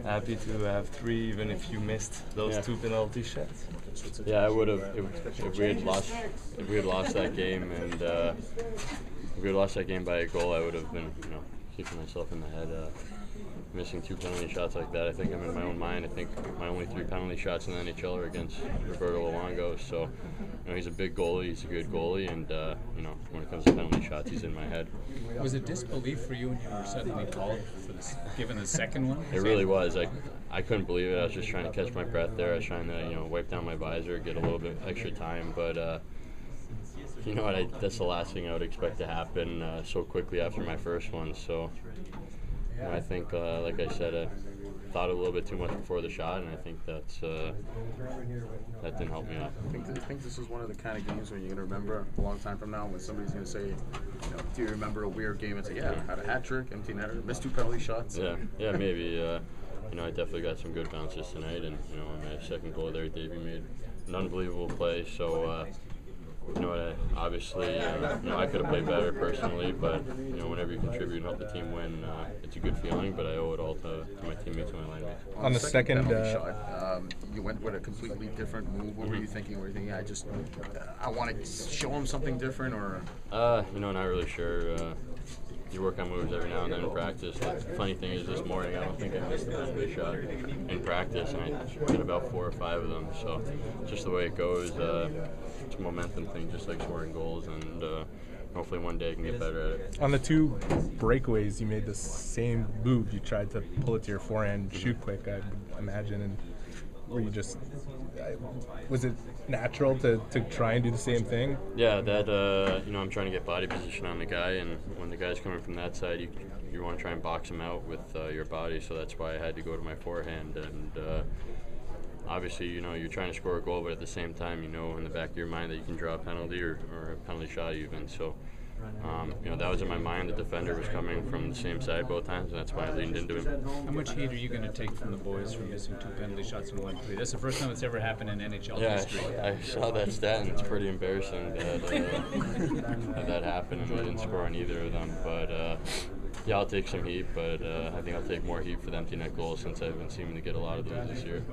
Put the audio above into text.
happy to have 3, even if you missed those 2 penalty shots? Yeah, I would have if we had lost that game, and if we had lost that game by a goal, I would have been kicking myself in the head. Missing 2 penalty shots like that, I think I'm in my own mind. I think my only 3 penalty shots in the NHL are against Roberto Luongo. So, he's a big goalie, he's a good goalie, and when it comes to penalty shots, he's in my head. Was it disbelief for you when you were suddenly called for this, given the second one? It really was. I couldn't believe it. I was just trying to catch my breath there. I was trying to wipe down my visor, get a little bit extra time, but. You know what? That's the last thing I would expect to happen so quickly after my first one. So. I think, like I said, I thought a little bit too much before the shot, and I think that didn't help me out. I think this is one of the kind of games where you're going to remember a long time from now when somebody's going to say, do you remember a weird game? And say, yeah, I had a hat trick, empty netter, missed 2 penalty shots. Yeah, maybe. I definitely got some good bounces tonight, and on my second goal there, Davey made an unbelievable play. So. Obviously, I could have played better personally, but, whenever you contribute and help the team win, it's a good feeling, but I owe it all to my teammates and my line mates. On the second shot, you went with a completely different move. What were you thinking? Were you thinking, I want to show him something different, or? Not really sure. You work on moves every now and then in practice. The funny thing is this morning I don't think I missed a penalty shot in practice, and I did about 4 or 5 of them. So just the way it goes, it's a momentum thing, just like scoring goals, and hopefully one day I can get better at it. On the 2 breakaways, you made the same move. You tried to pull it to your forehand, shoot quick, I imagine, and were you just was it natural to try and do the same thing? Yeah, that I'm trying to get body position on the guy, and when the guy's coming from that side, you want to try and box him out with your body. So that's why I had to go to my forehand, and obviously you're trying to score a goal, but at the same time in the back of your mind that you can draw a penalty or a penalty shot even. So that was in my mind. The defender was coming from the same side both times, and that's why I leaned into him. How much heat are you going to take from the boys for missing 2 penalty shots in 1-3? That's the first time it's ever happened in NHL history. I saw that stat, and it's pretty embarrassing that happened, and I didn't score on either of them. But I'll take some heat, but I think I'll take more heat for the empty net goals since I've been seeming to get a lot of those this year.